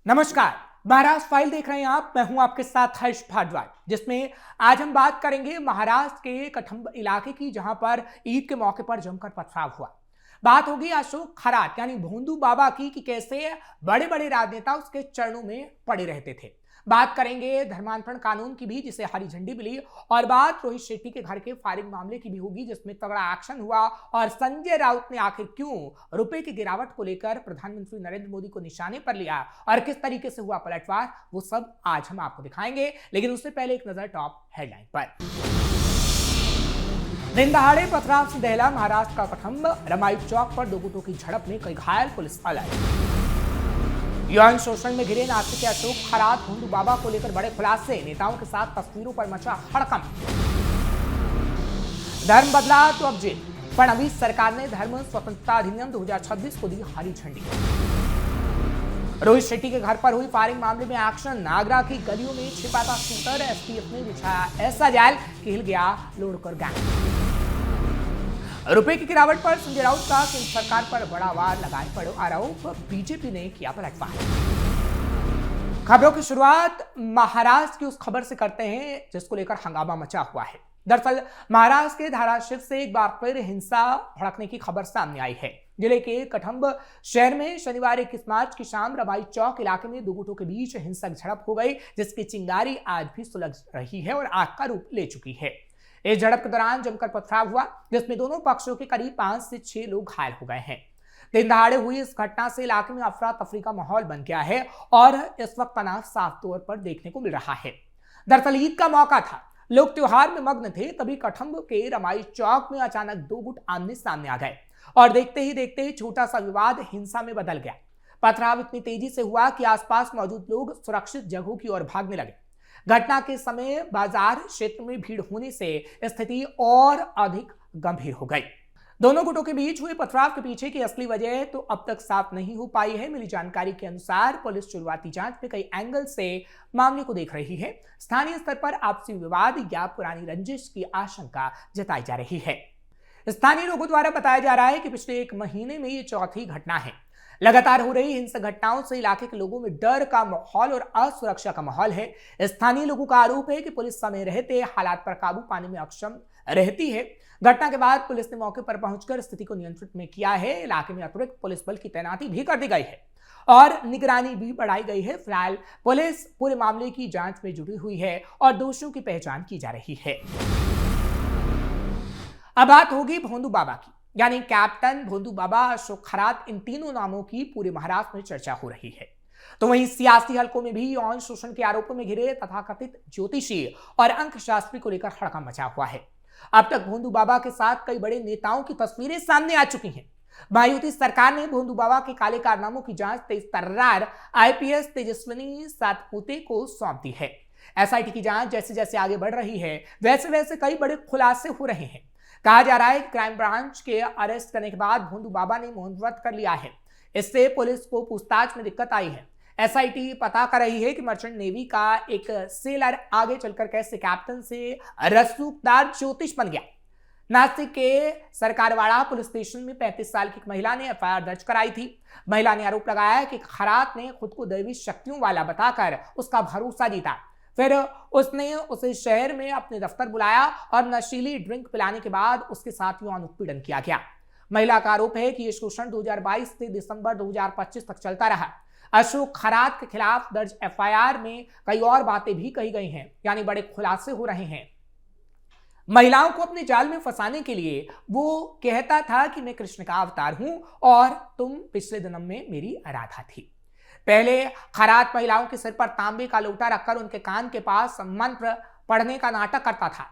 नमस्कार। महाराष्ट्र फाइल देख रहे हैं आप। मैं हूं आपके साथ हर्ष भारद्वाज, जिसमें आज हम बात करेंगे महाराष्ट्र के कठंब इलाके की, जहां पर ईद के मौके पर जमकर पथराव हुआ। बात होगी अशोक खरात यानी भोंदू बाबा की कि कैसे बड़े बड़े राजनेता उसके चरणों में पड़े रहते थे। बात करेंगे धर्मांतरण कानून की भी, जिसे हरी झंडी मिली, और बात रोहित शेट्टी के घर के फायरिंग मामले की भी होगी, जिसमें तगड़ा एक्शन हुआ। और संजय राउत ने आखिर क्यों रुपए की गिरावट को लेकर प्रधानमंत्री नरेंद्र मोदी को निशाने पर लिया और किस तरीके से हुआ पलटवार, वो सब आज हम आपको दिखाएंगे। लेकिन उससे पहले एक नजर टॉप हेडलाइन पर। दिन दहाड़े पथराव से दहला महाराष्ट्र का कठंब, रमाई चौक पर दो गुटों की झड़प में कई घायल, पुलिस अलर्ट। यौन शोषण में घिरे नासिक के अशोक खरात भोंदू बाबा को लेकर बड़े खुलासे, नेताओं के साथ तस्वीरों पर मचा हड़कंप। धर्म बदला तो अब जेल, फडणवीस सरकार ने धर्म स्वतंत्रता अधिनियम 2026 को दी हरी झंडी। रोहित शेट्टी के घर पर हुई फायरिंग मामले में एक्शन, नागरा की गलियों में छिपा था शूटर, एसटीएफ ने बिछाया ऐसा जाल कि हिल गया लोडकर गैंग। रुपए की गिरावट पर संजय राउत का केंद्र सरकार पर बड़ा वार लगाए पड़े आरोप, बीजेपी ने किया पलटवार। खबरों की शुरुआत महाराष्ट्र की उस खबर से करते हैं जिसको लेकर हंगामा मचा हुआ है। दरअसल महाराष्ट्र के धाराशिव से एक बार फिर हिंसा भड़कने की खबर सामने आई है। जिले के कठंब शहर में शनिवार 21 मार्च की शाम रबाई चौक इलाके में दो गुटों के बीच हिंसक झड़प हो गई, जिसकी चिंगारी आज भी सुलग रही है और आग का रूप ले चुकी है। इस झड़प के दौरान जमकर पथराव हुआ, जिसमें दोनों पक्षों के करीब 5 से 6 लोग घायल हो गए हैं। दिन दहाड़े हुई इस घटना से इलाके में अफरा तफरी का माहौल बन गया है और इस वक्त तनाव साफ तौर पर देखने को मिल रहा है। दरअसल ईद का मौका था, लोग त्योहार में मग्न थे, तभी कठंब के रमाई चौक में अचानक दो गुट आमने सामने आ गए और देखते ही देखते छोटा सा विवाद हिंसा में बदल गया। पथराव इतनी तेजी से हुआ कि आसपास मौजूद लोग सुरक्षित जगहों की ओर भागने लगे। घटना के समय बाजार क्षेत्र में भीड़ होने से स्थिति और अधिक गंभीर हो गई। दोनों गुटों के बीच हुए पथराव के पीछे की असली वजह तो अब तक साफ नहीं हो पाई है। मिली जानकारी के अनुसार पुलिस शुरुआती जांच में कई एंगल से मामले को देख रही है। स्थानीय स्तर पर आपसी विवाद या पुरानी रंजिश की आशंका जताई जा रही है। स्थानीय लोगों द्वारा बताया जा रहा है कि पिछले 1 महीने में ये चौथी घटना है। लगातार हो रही हिंसक घटनाओं से इलाके के लोगों में डर का माहौल और असुरक्षा का माहौल है। स्थानीय लोगों का आरोप है कि पुलिस समय रहते हालात पर काबू पाने में अक्षम रहती है। घटना के बाद पुलिस ने मौके पर पहुंचकर स्थिति को नियंत्रित में किया है। इलाके में अतिरिक्त पुलिस बल की तैनाती भी कर दी गई है और निगरानी भी बढ़ाई गई है। फिलहाल पुलिस पूरे मामले की जांच में जुटी हुई है और दोषियों की पहचान की जा रही है। अब बात होगी भोंदू बाबा की, यानी कैप्टन भोंदू बाबा, अशोक खरात, इन तीनों नामों की पूरे महाराष्ट्र में चर्चा हो रही है। तो वहीं सियासी हलकों में भी यौन शोषण के आरोपों में घिरे तथाकथित ज्योतिषी और अंकशास्त्री को लेकर हड़कंप मचा हुआ है। अब तक भोंदू बाबा के साथ कई बड़े नेताओं की तस्वीरें सामने आ चुकी हैं। मायावती सरकार ने भोंदू बाबा के काले कारनामों की जांच तेज तर्रार आईपीएस तेजस्विनी सातपुते को सौंप दी है। एसआईटी की जांच जैसे जैसे आगे बढ़ रही है, वैसे वैसे कई बड़े खुलासे हो रहे हैं। कहा जा रहा है कि क्राइम ब्रांच के अरेस्ट करने के बाद भोंदू बाबा ने मौन व्रत कर लिया है। इससे पुलिस को पूछताछ में दिक्कत आई है। एसआईटी पता कर रही है कि मर्चेंट नेवी का एक सेलर आगे चलकर कैसे कैप्टन से रसूखदार ज्योतिष बन गया। नासिक के सरकारवाड़ा पुलिस स्टेशन में 35 साल की एक महिला ने एफआईआर दर्ज कराई थी। महिला ने आरोप लगाया कि खरात ने खुद को दैवी शक्तियों वाला बताकर उसका भरोसा जीता। फिर उसने उसे शहर में अपने दफ्तर बुलाया और नशीली ड्रिंक पिलाने के बाद उसके साथ यौन उत्पीड़न किया गया। महिला का आरोप है कि यह शोषण 2022 से दिसंबर 2025 तक चलता रहा। अशोक खरात के खिलाफ दर्ज एफआईआर में कई और बातें भी कही गई हैं, यानी बड़े खुलासे हो रहे हैं। महिलाओं को अपने जाल में फंसाने के लिए वो कहता था कि मैं कृष्ण का अवतार हूं और तुम पिछले जन्म में मेरी आराधा थी। पहले खरात महिलाओं के सिर पर तांबे का लोटा रखकर उनके कान के पास मंत्र पढ़ने का नाटक करता था।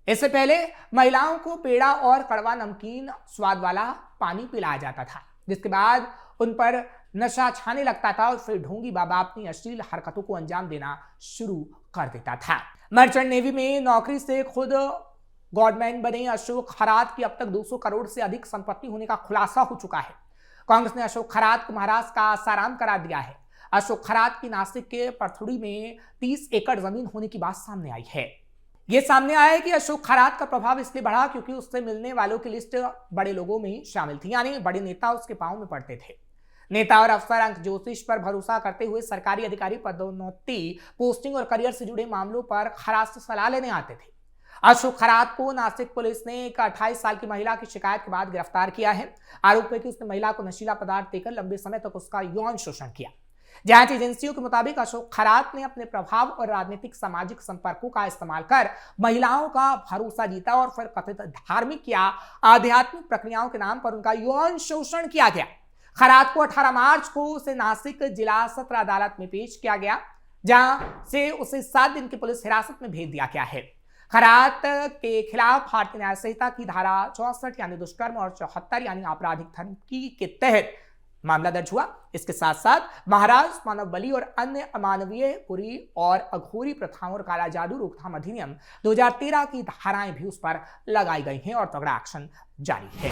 इससे पहले महिलाओं को पेड़ा और कड़वा नमकीन स्वाद वाला पानी पिलाया जाता था, जिसके बाद उन पर नशा छाने लगता था और फिर ढोंगी बाबा अपनी अश्लील हरकतों को अंजाम देना शुरू कर देता था। मर्चेंट नेवी में नौकरी से खुद गॉडमैन बने अशोक खरात की अब तक 200 करोड़ से अधिक संपत्ति होने का खुलासा हो चुका है। कांग्रेस ने अशोक खरात को महाराष्ट्र का आसाराम करार दिया है। अशोक खरात की नासिक के पर्थुड़ी में 30 एकड़ जमीन होने की बात सामने आई है। यह सामने आया है कि अशोक खरात का प्रभाव इसलिए बढ़ा क्योंकि उससे मिलने वालों की लिस्ट बड़े लोगों में शामिल थी, यानी बड़े नेता उसके पांव में पड़ते थे। नेता और अफसर अंक ज्योतिष पर भरोसा करते हुए सरकारी अधिकारी पदोन्नति, पोस्टिंग और करियर से जुड़े मामलों पर खराज से सलाह लेने आते थे। अशोक खरात को नासिक पुलिस ने एक 28 साल की महिला की शिकायत के बाद गिरफ्तार किया है। आरोप है कि उसने महिला को नशीला पदार्थ देकर लंबे समय तक उसका यौन शोषण किया। जांच एजेंसियों के मुताबिक अशोक खरात ने अपने प्रभाव और राजनीतिक सामाजिक संपर्कों का इस्तेमाल कर महिलाओं का भरोसा जीता और फिर कथित धार्मिक या आध्यात्मिक प्रक्रियाओं के नाम पर उनका यौन शोषण किया गया। खरात को 18 मार्च को उसे नासिक जिला सत्र अदालत में पेश किया गया, जहां से उसे 7 दिन की पुलिस हिरासत में भेज दिया गया है। खरात के खिलाफ भारतीय न्याय संहिता की धारा 64 यानी दुष्कर्म और 74 यानी आपराधिक धमकी के तहत मामला दर्ज हुआ। इसके साथ साथ महाराज मानव बलि और अन्य अमानवीय, बुरी और अघोरी प्रथाओं और काला जादू रोकथाम अधिनियम 2013 की धाराएं भी उस पर लगाई गई हैं और तगड़ा एक्शन जारी है।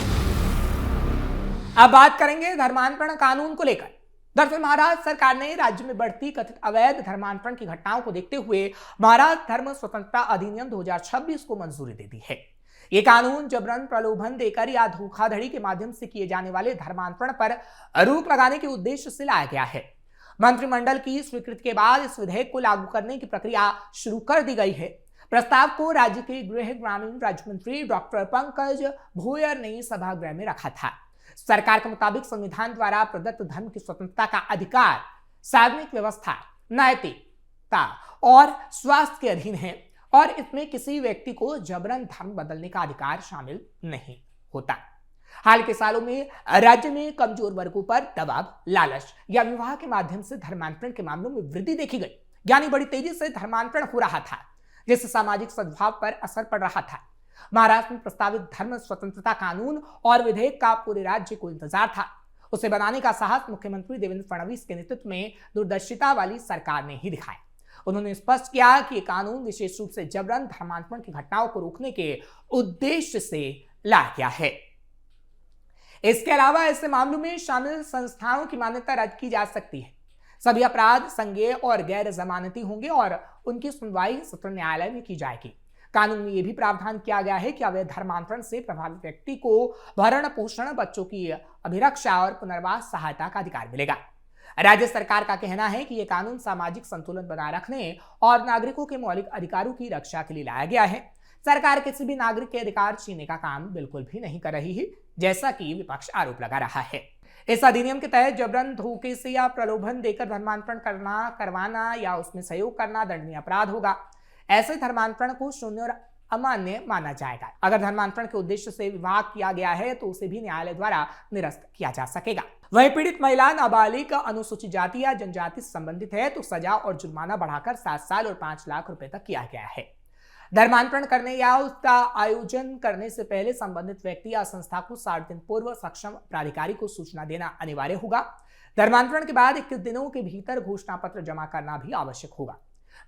अब बात करेंगे धर्मांतरण कानून को लेकर। दरअसल महाराष्ट्र सरकार ने राज्य में बढ़ती कथित अवैध धर्मांतरण की घटनाओं को देखते हुए महाराष्ट्र धर्म स्वतंत्रता अधिनियम 2026 को मंजूरी दे दी है। यह कानून जबरन, प्रलोभन देकर या धोखाधड़ी के माध्यम से किए जाने वाले धर्मांतरण पर रोक लगाने के उद्देश्य से लाया गया है। मंत्रिमंडल की स्वीकृति के बाद इस विधेयक को लागू करने की प्रक्रिया शुरू कर दी गई है। प्रस्ताव को राज्य के गृह ग्रामीण राज्य मंत्री डॉक्टर पंकज भोयर ने सभागृह में रखा था। सरकार के मुताबिक संविधान द्वारा प्रदत्त धर्म की स्वतंत्रता का अधिकार सार्वजनिक व्यवस्था, नैतिकता और स्वास्थ्य के अधीन है और इसमें किसी व्यक्ति को जबरन धर्म बदलने का अधिकार शामिल नहीं होता। हाल के सालों में राज्य में कमजोर वर्गों पर दबाव, लालच या विवाह के माध्यम से धर्मांतरण के मामलों में वृद्धि देखी गई, यानी बड़ी तेजी से धर्मांतरण हो रहा था, जिससे सामाजिक सद्भाव पर असर पड़ रहा था। महाराष्ट्र में प्रस्तावित धर्म स्वतंत्रता कानून और विधेयक का पूरे राज्य को इंतजार था। उसे बनाने का साहस मुख्यमंत्री देवेंद्र फडणवीस के नेतृत्व में दूरदर्शिता वाली सरकार ने ही दिखाया। उन्होंने स्पष्ट किया कि यह कानून विशेष रूप से जबरन धर्मांतरण की घटनाओं को रोकने के उद्देश्य से लाया गया है। इसके अलावा ऐसे मामलों में शामिल संस्थाओं की मान्यता रद्द की जा सकती है। सभी अपराध संज्ञेय और गैर जमानती होंगे और उनकी सुनवाई सत्र न्यायालय में की जाएगी। कानून में यह भी प्रावधान किया गया है कि अवैध धर्मांतरण से प्रभावित व्यक्ति को भरण पोषण, बच्चों की अभिरक्षा और पुनर्वास सहायता का अधिकार मिलेगा। राज्य सरकार का कहना है कि यह कानून सामाजिक संतुलन बनाए रखने और नागरिकों के मौलिक अधिकारों की रक्षा के लिए लाया गया है। सरकार किसी भी नागरिक के अधिकार छीनने का काम बिल्कुल भी नहीं कर रही है, जैसा कि विपक्ष आरोप लगा रहा है। इस अधिनियम के तहत जबरन, धोखे से या प्रलोभन देकर धर्मांतरण करना, करवाना या उसमें सहयोग करना दंडनीय अपराध होगा। ऐसे धर्मांतरण को शून्य और अमान्य माना जाएगा। अगर धर्मांतरण के उद्देश्य से विवाह किया गया है तो उसे भी न्यायालय द्वारा निरस्त किया जा सकेगा। वहीं पीड़ित महिला, नाबालिग, अनुसूचित जाति या जनजाति से संबंधित है तो सजा और जुर्माना बढ़ाकर 7 साल और 5 लाख रुपए तक किया गया है। धर्मांतरण करने या उसका आयोजन करने से पहले संबंधित व्यक्ति या संस्था को 60 दिन पूर्व सक्षम प्राधिकारी को सूचना देना अनिवार्य होगा। धर्मांतरण के बाद 21 दिनों के भीतर घोषणा पत्र जमा करना भी आवश्यक होगा,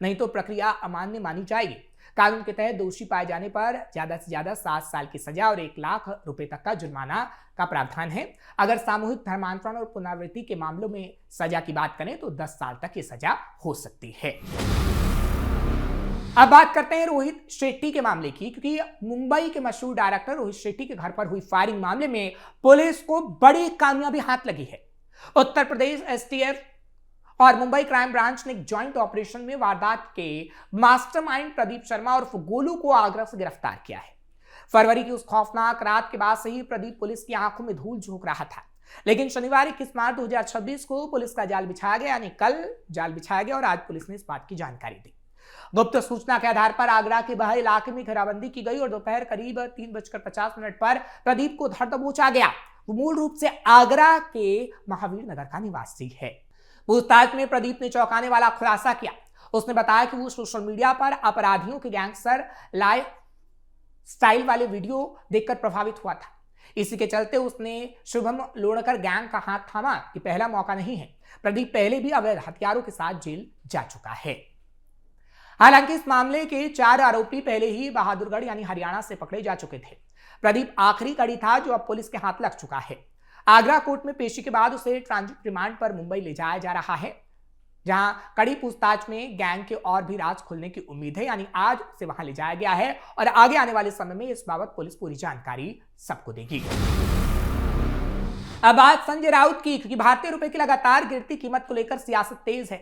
नहीं तो प्रक्रिया अमान्य मानी जाएगी। कानून के तहत दोषी पाए जाने पर ज्यादा से ज्यादा 7 साल की सजा और 1 लाख रुपए तक का जुर्माना का प्रावधान है। अगर सामूहिक धर्मांतरण और पुनरावृत्ति के मामलों में सजा की बात करें तो 10 साल तक की सजा हो सकती है। अब बात करते हैं रोहित शेट्टी के मामले की, क्योंकि मुंबई के मशहूर डायरेक्टर रोहित शेट्टी के घर पर हुई फायरिंग मामले में पुलिस को बड़ी कामयाबी हाथ लगी है। उत्तर प्रदेश एसटीएफ और मुंबई क्राइम ब्रांच ने एक ज्वाइंट ऑपरेशन में वारदात के मास्टरमाइंड प्रदीप शर्मा और गोलू को आगरा से गिरफ्तार किया है। फरवरी की उस खौफनाक रात के बाद से ही प्रदीप पुलिस की आंखों में धूल झोंक रहा था, लेकिन शनिवार 21 मार्च 2026 को पुलिस का जाल बिछाया गया, यानी कल जाल बिछाया गया और आज पुलिस ने इस बात की जानकारी दी। गुप्त सूचना के आधार पर आगरा के बहा इलाके में घेराबंदी की गई और दोपहर करीब 3:50 पर प्रदीप को धर दबोचा गया। वो मूल रूप से आगरा के महावीर नगर का निवासी है। पूछताछ में प्रदीप ने चौंकाने वाला खुलासा किया। उसने बताया कि वो सोशल मीडिया पर अपराधियों के गैंगस्टर लाइव स्टाइल वाले वीडियो देखकर प्रभावित हुआ था। इसी के चलते उसने शुभम लोणकर गैंग का हाथ थामा कि पहला मौका नहीं है। प्रदीप पहले भी अवैध हथियारों के साथ जेल जा चुका है। हालांकि इस मामले के 4 आरोपी पहले ही बहादुरगढ़ यानी हरियाणा से पकड़े जा चुके थे। प्रदीप आखिरी कड़ी था जो अब पुलिस के हाथ लग चुका है। आगरा कोर्ट में पेशी के बाद उसे ट्रांजिट रिमांड पर मुंबई ले जाया जा रहा है, जहां कड़ी पूछताछ में गैंग के और भी राज खुलने की उम्मीद है, यानी आज उसे वहां ले जाया गया है और आगे आने वाले समय में इस बाबत पुलिस पूरी जानकारी सबको देगी। अब बात संजय राउत की, क्योंकि भारतीय रुपए की लगातार गिरती कीमत को लेकर सियासत तेज है।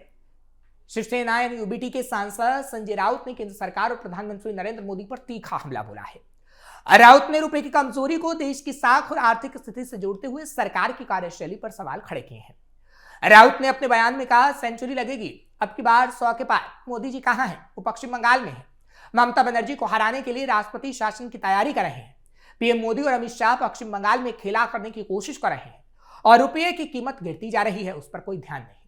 शिवसेना यानी यूबीटी के सांसद संजय राउत ने केंद्र सरकार और प्रधानमंत्री नरेंद्र मोदी पर तीखा हमला बोला है। राउत ने रुपए की कमजोरी को देश की साख और आर्थिक स्थिति से जोड़ते हुए सरकार की कार्यशैली पर सवाल खड़े किए हैं। राउत ने अपने बयान में कहा, सेंचुरी लगेगी, अब की बार 100 के पार। मोदी जी कहां हैं? वो पश्चिम बंगाल में हैं। ममता बनर्जी को हराने के लिए राष्ट्रपति शासन की तैयारी कर रहे हैं। पीएम मोदी और अमित शाह पश्चिम बंगाल में खेला करने की कोशिश कर रहे हैं और रुपये की कीमत गिरती जा रही है, उस पर कोई ध्यान नहीं।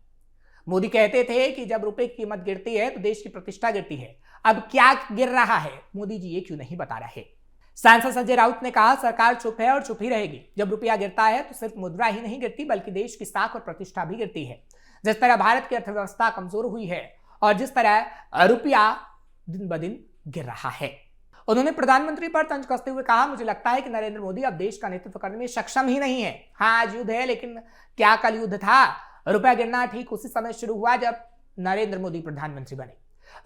मोदी कहते थे कि जब रुपए की कीमत गिरती है तो देश की प्रतिष्ठा गिरती है। अब क्या गिर रहा है? मोदी जी ये क्यों नहीं बता रहे? सांसद संजय राउत ने कहा, सरकार चुप है और चुप ही रहेगी। जब रुपया गिरता है तो सिर्फ मुद्रा ही नहीं गिरती, बल्कि देश की साख और प्रतिष्ठा भी गिरती है। जिस तरह भारत की अर्थव्यवस्था कमजोर हुई है और जिस तरह रुपया दिन ब दिन गिर रहा है। उन्होंने प्रधानमंत्री पर तंज कसते हुए कहा, मुझे लगता है कि नरेंद्र मोदी अब देश का नेतृत्व करने में सक्षम ही नहीं है। हाँ, आज युद्ध है, लेकिन क्या कल युद्ध था? रुपया गिरना ठीक उसी समय शुरू हुआ जब नरेंद्र मोदी प्रधानमंत्री बने।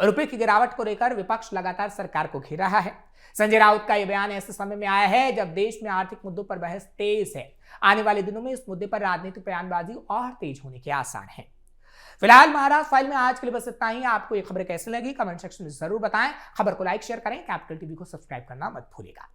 रुपये की गिरावट को लेकर विपक्ष लगातार सरकार को घेर रहा है। संजय राउत का यह बयान ऐसे समय में आया है जब देश में आर्थिक मुद्दों पर बहस तेज है। आने वाले दिनों में इस मुद्दे पर राजनीतिक बयानबाजी और तेज होने के आसार हैं। फिलहाल महाराष्ट्र फाइल में आज के लिए बस इतना ही। आपको ये खबर कैसी लगी कमेंट सेक्शन में जरूर बताएं। खबर को लाइक शेयर करें। कैपिटल टीवी को सब्सक्राइब करना मत भूलिएगा।